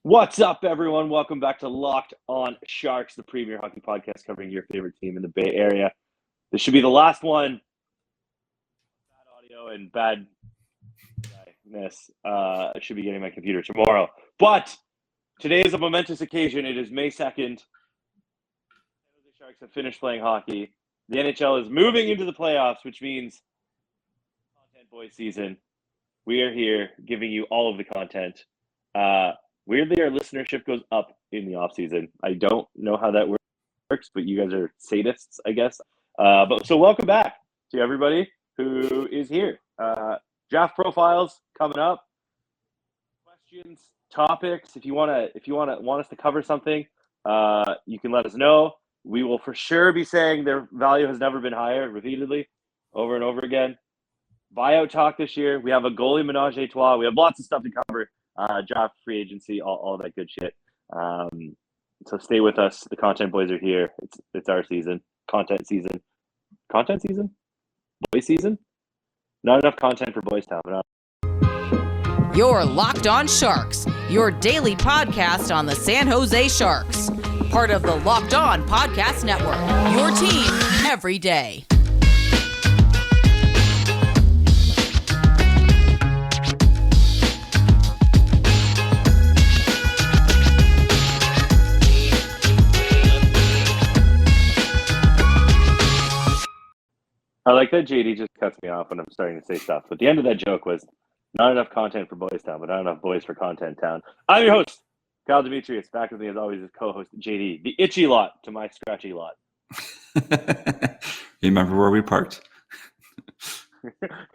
What's up, everyone? Welcome back to Locked On Sharks, the premier hockey podcast covering your favorite team in the Bay Area. This should be the last one. Bad audio and badness. I should be getting my computer tomorrow. But today is a momentous occasion. It is May 2nd. The Sharks have finished playing hockey. The NHL is moving into the playoffs, which means Content Boy season. We are here giving you all of the content. Weirdly, our listenership goes up in the offseason. I don't know how that works, but you guys are sadists, I guess. So welcome back to everybody who is here. Draft profiles coming up. Questions, topics. If you want us to cover something, you can let us know. We will for sure be saying their value has never been higher, repeatedly, over and over again. Buyout talk this year. We have a goalie menage a trois. We have lots of stuff to cover. Draft, free agency, all that good shit. So stay with us. The Content Boys are here. It's our season. Content season. Boy season? Not enough content for Boys Town. You're Locked On Sharks, your daily podcast on the San Jose Sharks. Part of the Locked On Podcast Network, your team every day. I like that JD just cuts me off when I'm starting to say stuff. But the end of that joke was not enough content for Boys Town, but not enough boys for Content Town. I'm your host, Kyle Demetrius. Back with me as always is co-host JD, the itchy lot to my scratchy lot. Remember where we parked?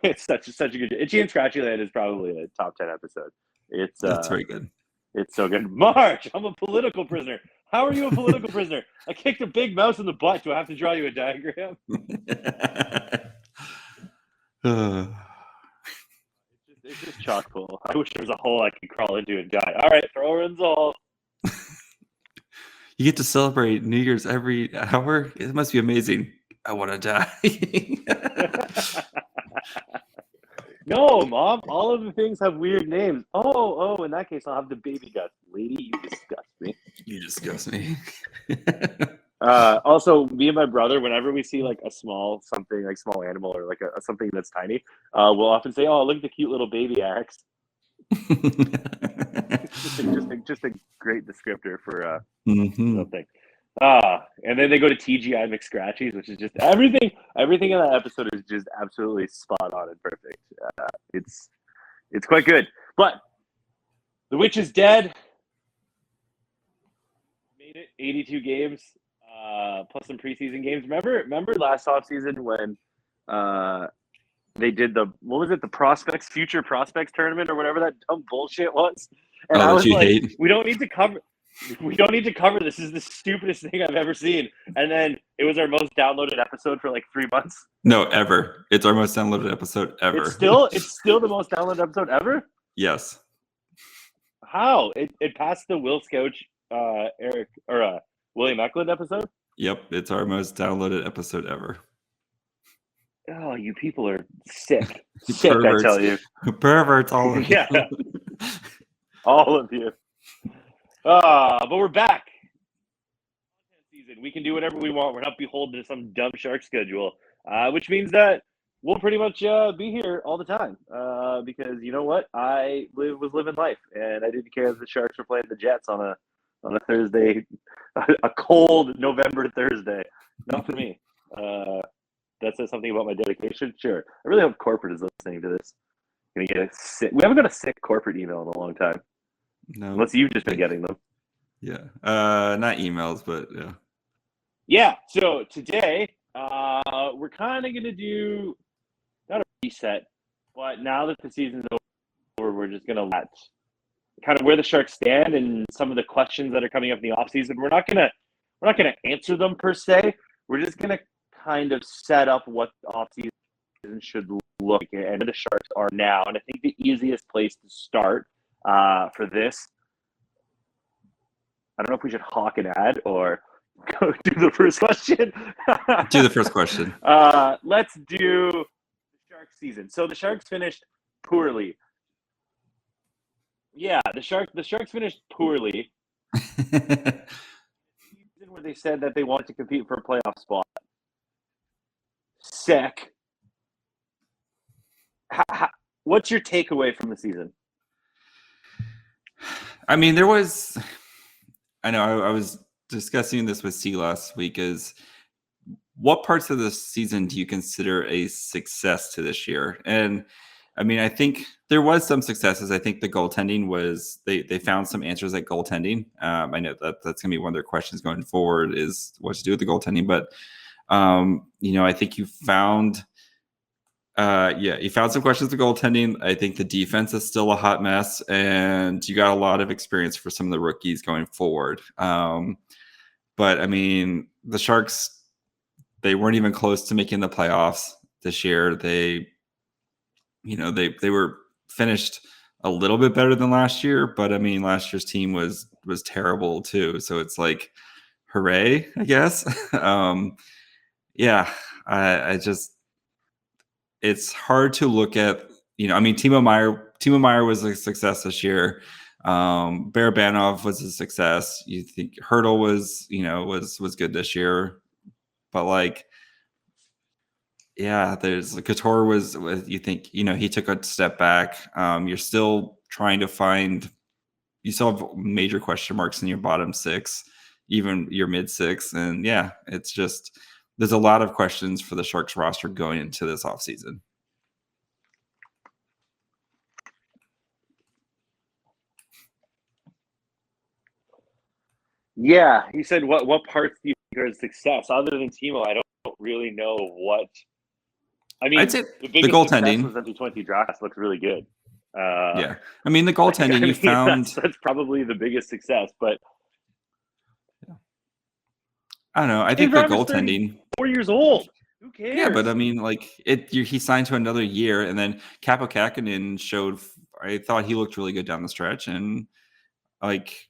It's such a good itchy and scratchy land is probably a top 10 episode. That's very good. It's so good. March, I'm a political prisoner. How are you a political prisoner? I kicked a big mouse in the butt. Do I have to draw you a diagram? It's just chock full. I wish there was a hole I could crawl into and die. All right, throw in all. You get to celebrate New Year's every hour? It must be amazing. I want to die. No, Mom. All of the things have weird names. Oh, in that case, I'll have the baby guts. Lady, you disgust me. You disgust me. Also, me and my brother, whenever we see like a small something, like small animal or like something that's tiny, we'll often say, "Oh, look at the cute little baby axe." just a great descriptor for something. And then they go to TGI McScratchies, which is just everything in that episode is just absolutely spot on and perfect. It's quite good. But the witch is dead. Made it 82 games, plus some preseason games. Remember last offseason when they did the future prospects tournament or whatever that dumb bullshit was? And I was like, we don't need to cover this. Is the stupidest thing I've ever seen. And then it was our most downloaded episode for like 3 months. No, ever. It's our most downloaded episode ever. It's still the most downloaded episode ever? Yes. How? It passed the Will Scouch, William Eklund episode? Yep, it's our most downloaded episode ever. Oh, you people are sick. Perverts. I tell you. Perverts, all of you. Yeah. All of you. But we're back. Season. We can do whatever we want. We're not beholden to some dumb shark schedule, which means that we'll pretty much be here all the time. Because you know what? I was living life, and I didn't care if the Sharks were playing the Jets on a Thursday, a cold November Thursday. Not for me. That says something about my dedication. Sure. I really hope corporate is listening to this. We haven't got a sick corporate email in a long time. No. Unless you've just been getting them. Yeah. Not emails, but yeah. Yeah. So today, we're kind of going to do not a reset, but now that the season's over, we're just going to let kind of where the Sharks stand and some of the questions that are coming up in the offseason. We're not going to answer them per se. We're just going to kind of set up what the offseason should look like and where the Sharks are now. And I think the easiest place to start for this, I don't know if we should hawk an ad or go do the first question. Do the first question. Let's do the Sharks season. So the Sharks finished poorly. Yeah, the Sharks finished poorly. Where they said that they wanted to compete for a playoff spot. Sick. What's your takeaway from the season? I mean, I know I was discussing this with C last week, is what parts of the season do you consider a success to this year? And I mean, I think there was some successes. I think the goaltending was, they found some answers at goaltending. I know that's going to be one of their questions going forward, is what to do with the goaltending. But, I think you found some questions with goaltending. I think the defense is still a hot mess, and you got a lot of experience for some of the rookies going forward. But I mean, the Sharks, they weren't even close to making the playoffs this year. They were finished a little bit better than last year, but I mean, last year's team was terrible too. So it's like, hooray, I guess. I just, it's hard to look at, I mean, Timo Meier was a success this year. Barabanov was a success. You think Hurdle was good this year, but like, yeah, there's Couture was, you think, he took a step back. You're still trying to find, you still have major question marks in your bottom six, even your mid six. And yeah, it's just, there's a lot of questions for the Sharks roster going into this offseason. Yeah, he said, what parts do you think are a success? Other than Timo, I don't really know what. I mean, I'd say the biggest goaltending success was the 2020 draft looks really good. Yeah, I mean, the goaltending, you found that's probably the biggest success. But I don't know. I think the goaltending. 4 years old. Who cares? Yeah, but I mean, like he signed to another year, and then Kaapo Kähkönen showed. I thought he looked really good down the stretch, and like,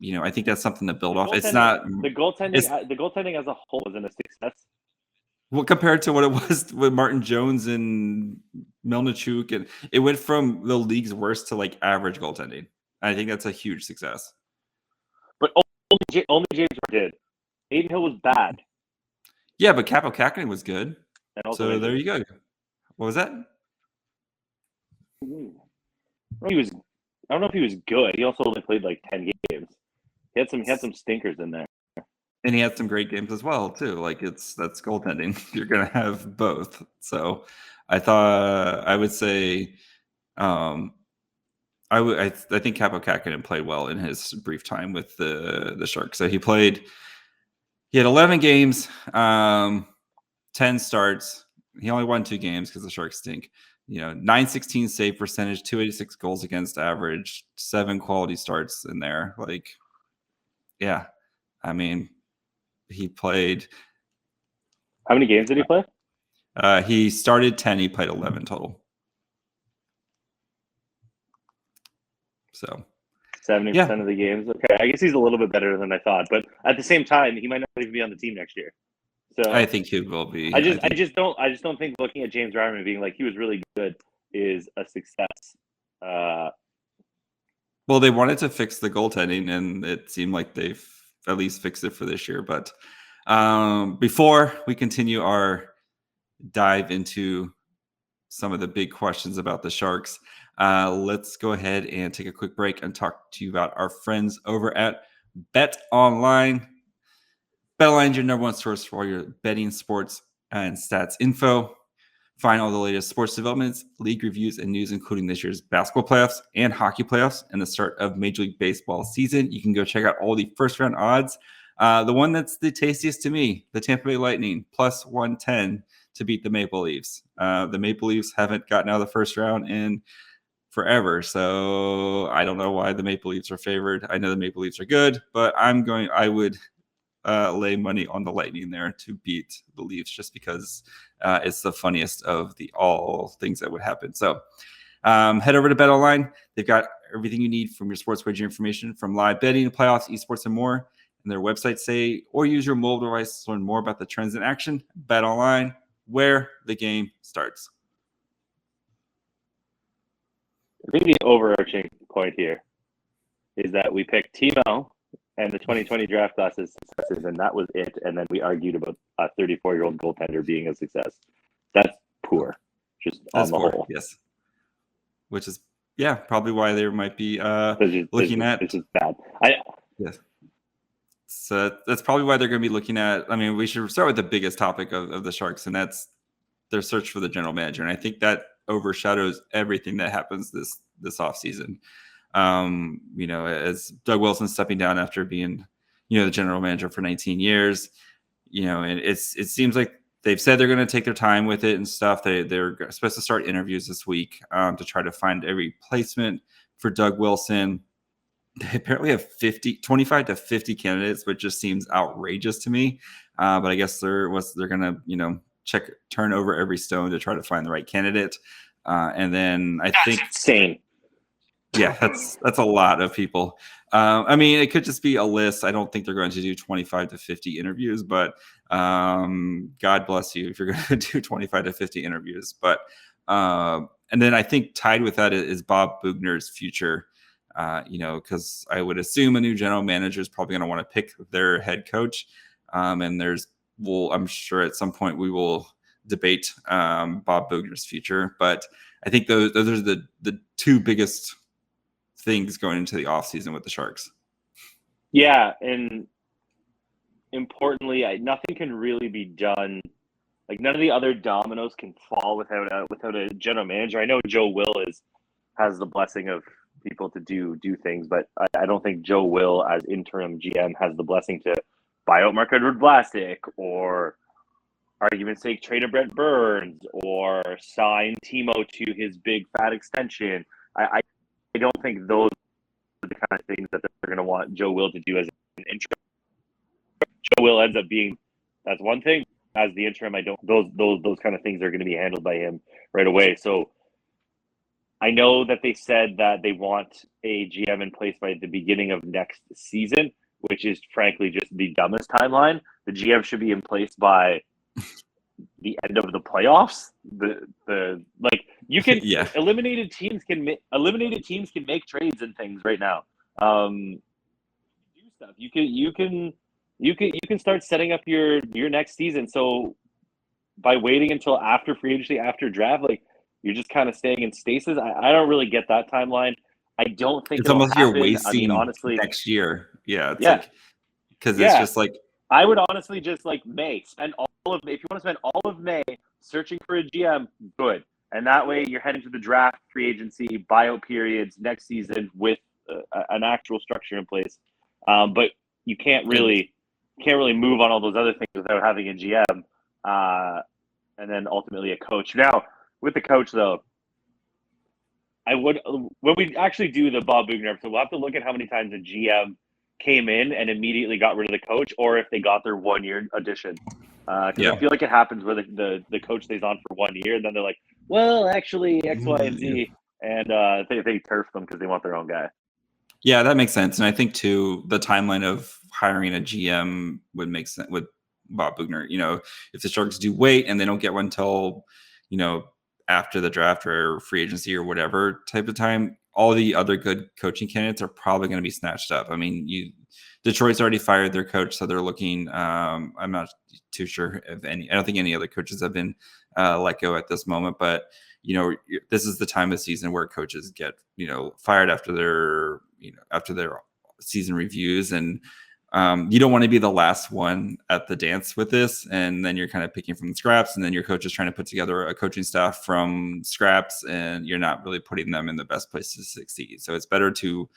I think that's something to build off. It's not the goaltending. The goaltending as a whole isn't a success. Well, compared to what it was with Martin Jones and Melnichuk, and it went from the league's worst to like average goaltending. I think that's a huge success. But only James did. Aiden Hill was bad. Yeah, but Kaapo Kähkönen was good. So there you go. What was that? I don't know if he was good. He also only played like 10 games. He had some stinkers in there. And he had some great games as well, too. Like, that's goaltending. You're going to have both. So I would say, I think Kaapo Kähkönen played well in his brief time with the Sharks. So he had 11 games, 10 starts. He only won 2 games because the Sharks stink. 916 save percentage, 286 goals against average, 7 quality starts in there. Like, yeah, I mean, he played. How many games did he play? He started 10. He played 11 total. So 70% of the games. Okay, I guess he's a little bit better than I thought, but at the same time, he might not even be on the team next year. So I think he will be. I just don't think looking at James Reimer being like he was really good is a success. Well, they wanted to fix the goaltending, and it seemed like they've at least fixed it for this year. But before we continue our dive into some of the big questions about the Sharks, let's go ahead and take a quick break and talk to you about our friends over at BetOnline. BetOnline is your number one source for all your betting, sports, and stats info. Find all the latest sports developments, league reviews, and news, including this year's basketball playoffs and hockey playoffs and the start of Major League Baseball season. You can go check out all the first-round odds. The one that's the tastiest to me, the Tampa Bay Lightning, plus 110 to beat the Maple Leafs. The Maple Leafs haven't gotten out of the first round in forever, so I don't know why the Maple Leafs are favored. I know the Maple Leafs are good, but I would lay money on the Lightning there to beat the Leafs just because it's the funniest of the all things that would happen. So head over to BetOnline. They've got everything you need from your sports wagering information, from live betting, playoffs, esports, and more. And their website or use your mobile device to learn more about the trends in action. BetOnline, where the game starts. I think the overarching point here is that we picked Timo and the 2020 draft class as successes, and that was it. And then we argued about a 34-year-old goaltender being a success. That's poor, just That's on the whole. Yes. Which is, probably why there might be looking at. This is bad. Yes. So that's probably why they're going to be looking at. I mean, we should start with the biggest topic of the Sharks, and that's their search for the general manager. And I think that overshadows everything that happens this offseason. As Doug Wilson stepping down after being, the general manager for 19 years, and it seems like they've said they're going to take their time with it and stuff. They're supposed to start interviews this week to try to find a replacement for Doug Wilson. They apparently have 25 to 50 candidates, which just seems outrageous to me. But I guess they're going to, turn over every stone to try to find the right candidate. And then I think insane. Yeah, that's a lot of people. I mean, it could just be a list. I don't think they're going to do 25 to 50 interviews, but God bless you if you're going to do 25 to 50 interviews. But and then I think tied with that is Bob Boughner's future. Because I would assume a new general manager is probably going to want to pick their head coach. And I'm sure at some point we will debate Bob Boughner's future. But I think those are the two biggest things going into the offseason with the Sharks. Yeah, and importantly, nothing can really be done. Like, none of the other dominoes can fall without a general manager. I know Joe Will has the blessing of people to do things, but I don't think Joe Will, as interim GM, has the blessing to buy out Marc-Édouard Vlasic, or argument's sake trade a Brent Burns, or sign Timo to his big fat extension. I don't think those are the kind of things that they're going to want Joe Will to do as an interim. Joe Will ends up being, that's one thing. As the interim, those kind of things are going to be handled by him right away. So I know that they said that they want a GM in place by the beginning of next season, which is frankly just the dumbest timeline. The GM should be in place by the end of the playoffs. Eliminated teams can make trades and things right now. Do stuff. You can start setting up your next season. So by waiting until after free agency, after draft, you're just kind of staying in stasis. I don't really get that timeline. I don't think it's almost happen. You're wasting honestly, next year. Yeah. Because it's just like, I would honestly just May spend if you want to spend all of May searching for a GM, good. And that way you're heading to the draft, free agency, buyout periods next season with an actual structure in place. But you can't really move on all those other things without having a GM and then ultimately a coach. Now, with the coach, though, when we actually do the Bob Boughner episode, we'll have to look at how many times a GM came in and immediately got rid of the coach, or if they got their 1 year addition. I feel like it happens where the coach stays on for 1 year, and then they're like, well, actually, X, Y, and Z, and they turf them because they want their own guy. Yeah, that makes sense. And I think, too, the timeline of hiring a GM would make sense with Bob Boughner. If the Sharks do wait and they don't get one until, after the draft or free agency or whatever type of time, all the other good coaching candidates are probably going to be snatched up. I mean, Detroit's already fired their coach, so they're looking. I'm not too sure if any. I don't think any other coaches have been let go at this moment. But this is the time of season where coaches get fired after their season reviews, and you don't want to be the last one at the dance with this, and then you're kind of picking from the scraps, and then your coach is trying to put together a coaching staff from scraps, and you're not really putting them in the best place to succeed. So it's better to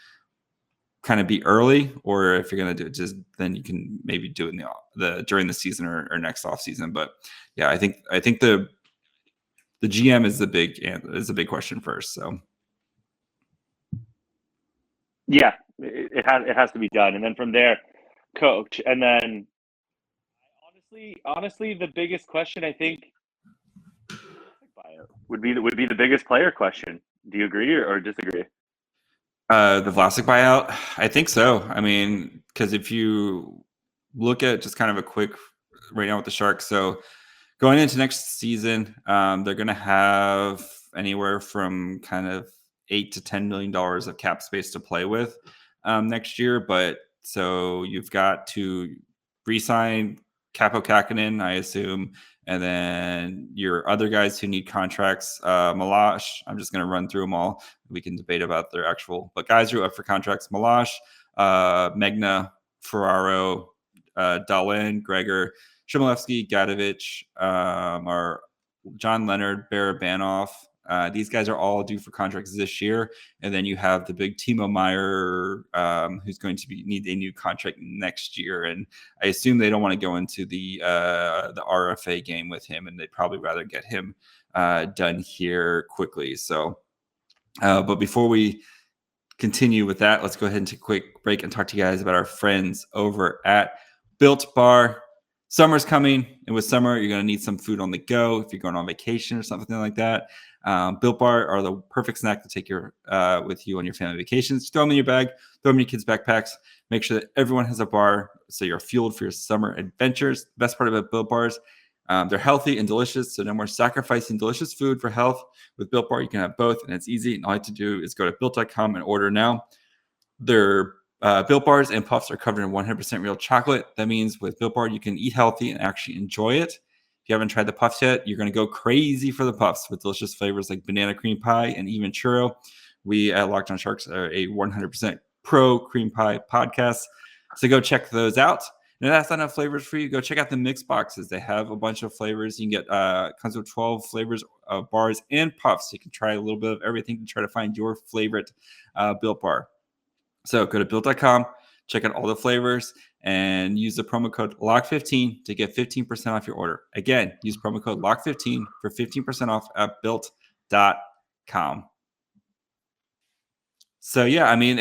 kind of be early, or if you're going to do it, then you can maybe do it in the during the season or next off season. But yeah, I think the GM is the big question first. So yeah, it has to be done, and then from there, coach, and then honestly, the biggest question I think would be the biggest player question. Do you agree or disagree? The Vlasic buyout, I think so. I mean, because if you look at just kind of a quick right now with the Sharks, so going into next season, they're going to have anywhere from kind of $8 to $10 million of cap space to play with. next year. But so you've got to re-sign Capo Kakinen, I assume, and then your other guys who need contracts, Malash. I'm just going to run through them all. We can debate about their actual, but guys who are up for contracts: Malash, Megna, Ferraro, Dahlin, Gregor, Shimolevsky, Gadovich, or John Leonard, Barabanov. These guys are all due for contracts this year. And then you have the big Timo Meyer, who's going to need a new contract next year. And I assume they don't want to go into the RFA game with him, and they'd probably rather get him done here quickly. So, but before we continue with that, let's go ahead and take a quick break and talk to you guys about our friends over at Built Bar. Summer's coming, and with summer, you're going to need some food on the go if you're going on vacation or something like that. Built Bar are the perfect snack to take with you on your family vacations. Throw them in your bag, throw them in your kids' backpacks. Make sure that everyone has a bar so you're fueled for your summer adventures. The best part about Built Bars, they're healthy and delicious, so no more sacrificing delicious food for health. With Built Bar, you can have both, and it's easy. And all you have to do is go to Built.com and order now. Their Built Bars and Puffs are covered in 100% real chocolate. That means with Built Bar, you can eat healthy and actually enjoy it. If you haven't tried the Puffs yet, you're going to go crazy for the Puffs with delicious flavors like banana cream pie and even churro. We at Locked On Sharks are a 100% pro cream pie podcast, so go check those out. And if that's not enough flavors for you, go check out the mix boxes. They have a bunch of flavors. You can get comes with 12 flavors of bars and puffs. So you can try a little bit of everything to try to find your favorite Built Bar. So go to Built.com, check out all the flavors, and use the promo code LOCK15 to get 15% off your order. Again, use promo code LOCK15 for 15% off at Built.com. So, yeah, I mean,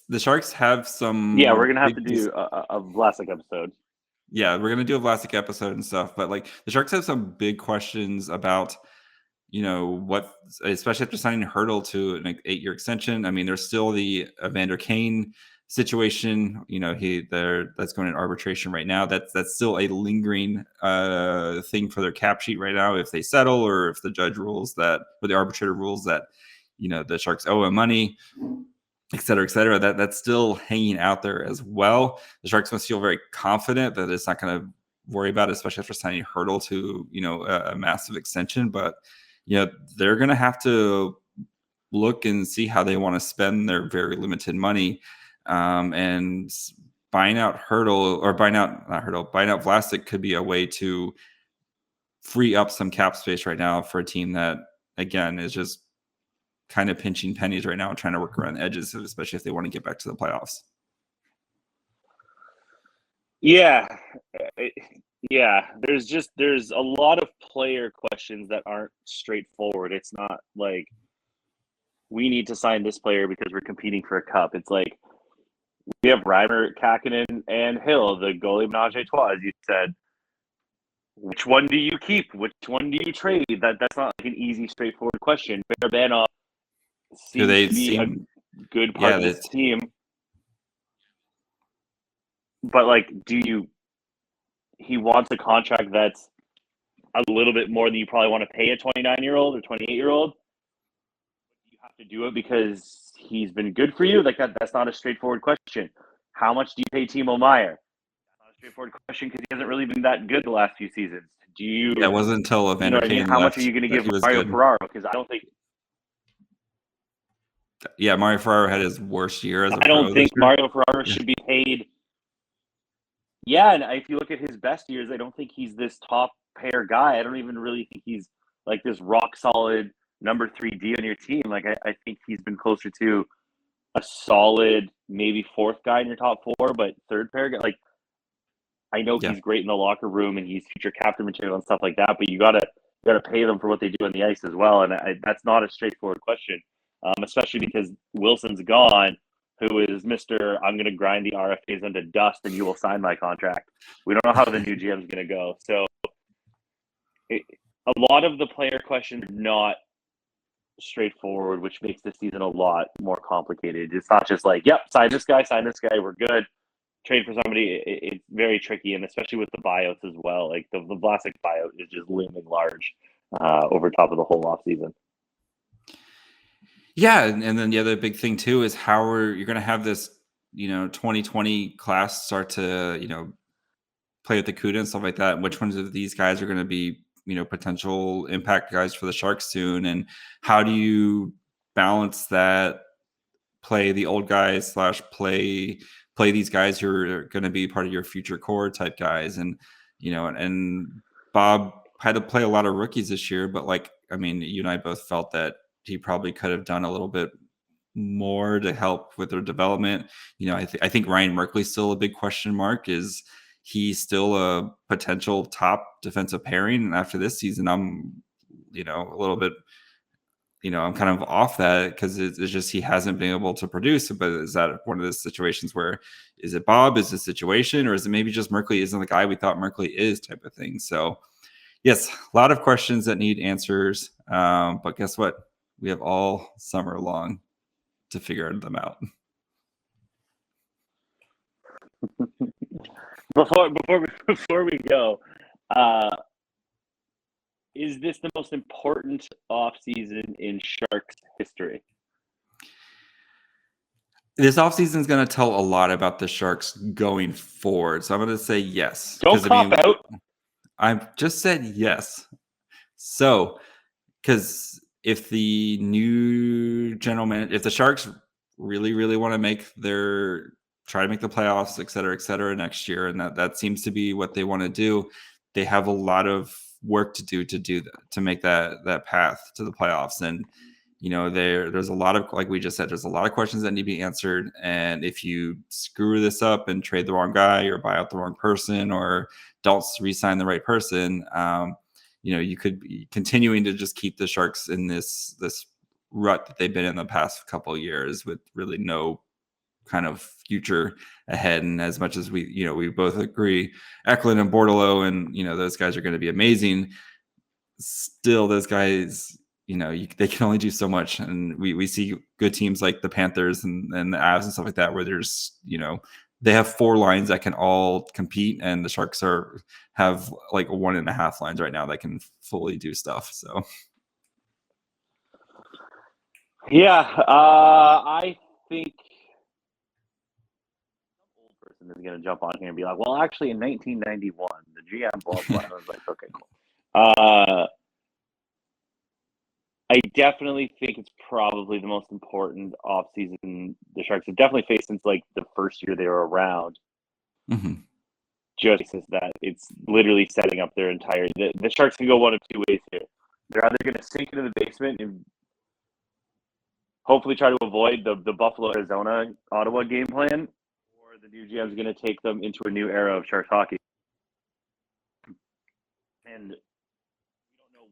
the Sharks have some... Yeah, we're going to have to do a Vlasic episode. Yeah, we're going to do a Vlasic episode and stuff. But, like, the Sharks have some big questions about, what, especially after signing Hertl to an 8-year extension. I mean, there's still the Evander Kane situation. That's going in arbitration right now. That's still a lingering thing for their cap sheet right now. If they settle, or if the judge rules that, or the arbitrator rules that, the Sharks owe him money, et cetera, that's still hanging out there as well. The Sharks must feel very confident that it's not going to worry about it, especially after signing Hertl to, a massive extension. But, they're going to have to look and see how they want to spend their very limited money. And buying out Vlasic could be a way to free up some cap space right now for a team that, again, is just kind of pinching pennies right now and trying to work around the edges, especially if they want to get back to the playoffs. Yeah. There's a lot of player questions that aren't straightforward. It's not like we need to sign this player because we're competing for a cup. It's like we have Reimer, Kakinen, and Hill, the goalie menage a trois, as you said. Which one do you keep? Which one do you trade? That's not like an easy, straightforward question. Barabanov seems to be a good part of this team. But, he wants a contract that's a little bit more than you probably want to pay a 29-year-old or 28-year-old. You have to do it because he's been good for you. That's not a straightforward question. How much do you pay Timo Meyer? That's not a straightforward question because he hasn't really been that good the last few seasons. That wasn't until Evander Kane How left much are you going to give Mario Ferraro? Because I don't think... Yeah, Mario Ferraro had his worst year as a pro. I don't think Mario Ferraro should be paid... Yeah, and if you look at his best years, I don't think he's this top pair guy. I don't even really think he's like this rock solid number 3D on your team. I think he's been closer to a solid, maybe fourth guy in your top four, but third pair guy. I know he's great in the locker room and he's future captain material and stuff like that, but you gotta pay them for what they do on the ice as well. And that's not a straightforward question, especially because Wilson's gone. Who is Mr. I'm going to grind the RFAs into dust and you will sign my contract. We don't know how the new GM is going to go. So a lot of the player questions are not straightforward, which makes this season a lot more complicated. It's not just sign this guy, we're good. Trade for somebody. It's very tricky, and especially with the buyouts as well. The Vlasic buyout is just looming large over top of the whole offseason. Yeah, and then the other big thing too is how you're going to have this 2020 class start to, play with the CUDA and stuff like that, which ones of these guys are going to be, potential impact guys for the Sharks soon? And how do you balance that, play the old guys / play these guys who are going to be part of your future core type guys? And, and Bob had to play a lot of rookies this year, but you and I both felt that he probably could have done a little bit more to help with their development. I think Ryan Merkley's still a big question mark. Is he still a potential top defensive pairing? And after this season, I'm, a little bit, I'm kind of off that because it's just he hasn't been able to produce. But is that one of those situations where, is it Bob? Is the situation, or is it maybe just Merkley isn't the guy we thought Merkley is, type of thing? So, yes, a lot of questions that need answers. But guess what? We have all summer long to figure them out. Before we go, is this the most important offseason in Sharks history? This offseason is going to tell a lot about the Sharks going forward. So I'm going to say yes. Don't cop out. I've just said yes. So, because if the new general manager, if the Sharks really, really want to try to make the playoffs, et cetera, next year, and that seems to be what they want to do, they have a lot of work to do that, to make that path to the playoffs. And there's a lot of, like we just said, there's a lot of questions that need to be answered. And if you screw this up and trade the wrong guy or buy out the wrong person or don't re-sign the right person, you could be continuing to just keep the Sharks in this rut that they've been in the past couple of years with really no kind of future ahead. And as much as we both agree, Eklund and Bordelot and those guys are going to be amazing, still those guys, they can only do so much. And we see good teams like the Panthers and the Avs and stuff like that, where there's they have 4 lines that can all compete, and the Sharks have like 1.5 lines right now that can fully do stuff. So yeah, I think some old person is going to jump on here and be like, well, actually in 1991 the GM Bob Boughner was like, okay, cool. I definitely think it's probably the most important offseason the Sharks have definitely faced since like the first year they were around. Mm-hmm. Just that it's literally setting up their entire. The Sharks can go one of two ways here. They're either going to sink into the basement and hopefully try to avoid the Buffalo, Arizona, Ottawa game plan, or the new GM is going to take them into a new era of Sharks hockey. And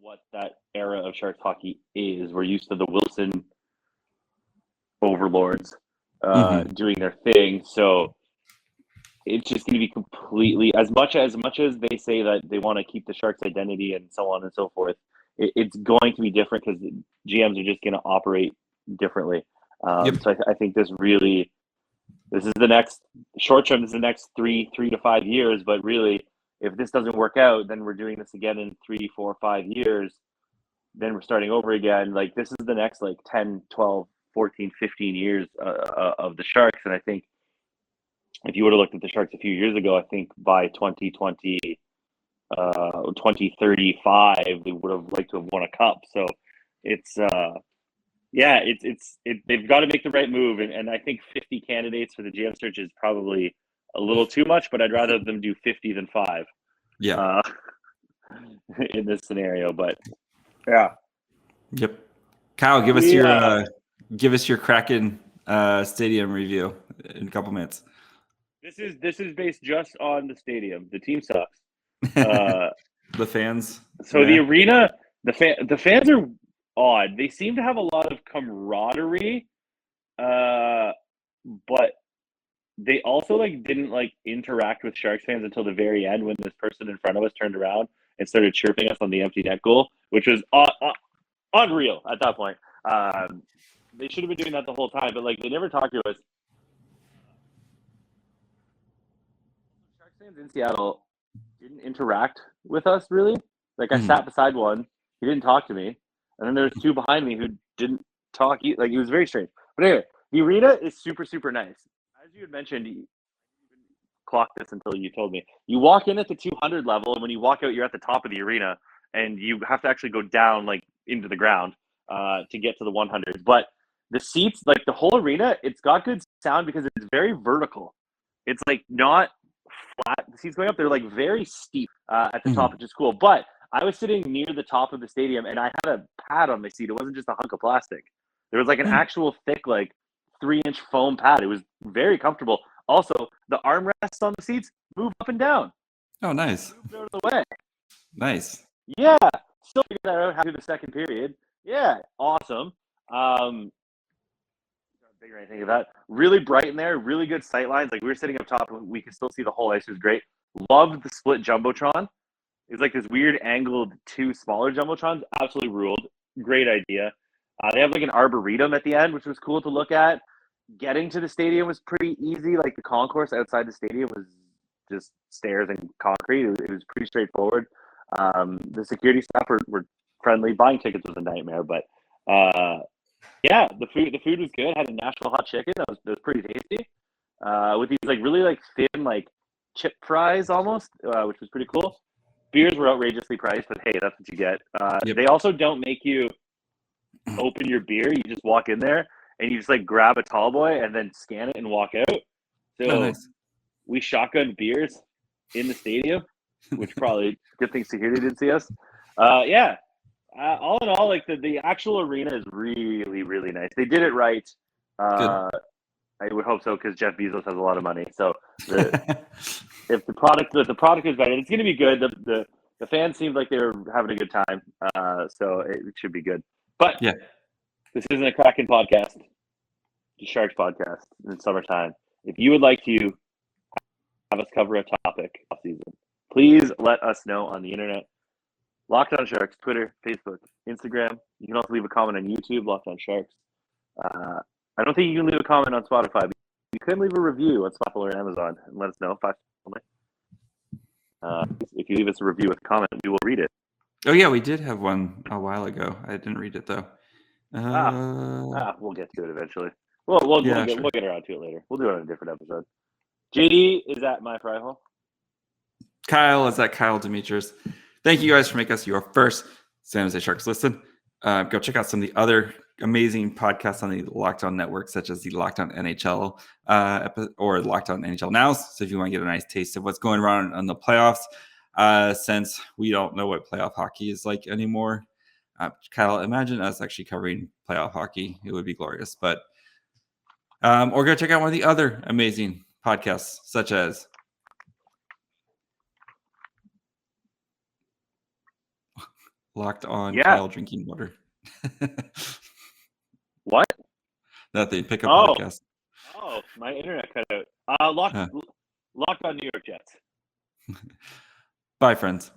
what that era of Sharks hockey is. We're used to the Wilson overlords doing their thing. So it's just going to be completely, as much as they say that they want to keep the Sharks identity and so on and so forth, it's going to be different because GMs are just going to operate differently. So I think this is the next short term. This is the next 3 to 5 years, but really, if this doesn't work out, then we're doing this again in 3, 4, 5 years. Then we're starting over again. Like, this is the next 10, 12, 14, 15 years of the Sharks. And I think if you would have looked at the Sharks a few years ago, I think by 2020, 2035, they would have liked to have won a cup. So it's they've got to make the right move. And I think 50 candidates for the GM search is probably a little too much, but I'd rather them do 50 than 5. Yeah. In this scenario, but yeah. Yep. Kyle, give us your Kraken stadium review in a couple minutes. This is based just on the stadium. The team sucks. The fans. So the arena, the fans are odd. They seem to have a lot of camaraderie, but they also didn't interact with Sharks fans until the very end when this person in front of us turned around and started chirping us on the empty net goal, which was unreal at that point. They should have been doing that the whole time, but they never talked to us. Sharks fans in Seattle didn't interact with us really. I sat beside one, he didn't talk to me, and then there's 2 behind me who didn't talk. It was very strange. But anyway, the arena is super, super nice. as you had mentioned, you didn't clock this until you told me. You walk in at the 200 level, and when you walk out, you're at the top of the arena, and you have to actually go down like into the ground to get to the 100s. But the seats, like the whole arena, it's got good sound because it's very vertical. It's like not flat. The seats going up, they're like very steep at the top, which is cool. But I was sitting near the top of the stadium, and I had a pad on my seat. It wasn't just a hunk of plastic. There was like an actual thick, like 3-inch foam pad. It was very comfortable. Also, the armrests on the seats move up and down. Oh, nice. Moved out of the way. Nice. Yeah. Still figured that out after the second period. Yeah. Awesome. Big or anything of that. Really bright in there. Really good sight lines. Like we were sitting up top, and we could still see the whole ice. It was great. Loved the split jumbotron. It was like this weird angled 2 smaller jumbotrons. Absolutely ruled. Great idea. They have like an arboretum at the end, which was cool to look at. Getting to the stadium was pretty easy. Like the concourse outside the stadium was just stairs and concrete. It was pretty straightforward. The security staff were friendly. Buying tickets was a nightmare, but yeah, the food was good. Had a Nashville hot chicken that was pretty tasty. With these like really like thin like chip fries almost, which was pretty cool. Beers were outrageously priced, but hey, that's what you get. They also don't make you open your beer. You just walk in there and you just like grab a tall boy and then scan it and walk out. So nice. We shotgunned beers in the stadium, which probably good thing security didn't see us. Yeah. All in all, like the actual arena is really, really nice. They did it right. I would hope so because Jeff Bezos has a lot of money. So if the product is better, it's going to be good. The fans seemed like they were having a good time, so it should be good. But yeah, this isn't a Kraken podcast. It's a Sharks podcast in the summertime. If you would like to have us cover a topic off season, please let us know on the internet. Locked On Sharks, Twitter, Facebook, Instagram. You can also leave a comment on YouTube, Locked On Sharks. I don't think you can leave a comment on Spotify, but you can leave a review on Spotify or Amazon and let us know. 5 only. If you leave us a review with a comment, we will read it. Oh yeah, we did have one a while ago. I didn't read it though. We'll get to it eventually. We'll get around to it later. We'll do it on a different episode. JD is at My Fry Hole. Kyle is at Kyle Demetrius. Thank you guys for making us your first San Jose Sharks listen. Go check out some of the other amazing podcasts on the Locked On Network, such as the Locked On NHL or Locked On NHL Now. So if you want to get a nice taste of what's going on in the playoffs, since we don't know what playoff hockey is like anymore, Kyle, imagine us actually covering playoff hockey. It would be glorious. But or go check out one of the other amazing podcasts, such as Locked On Kyle Drinking Water. What? Nothing. Pick up podcast. Oh, my internet cut out. Locked On New York Jets. Bye, friends.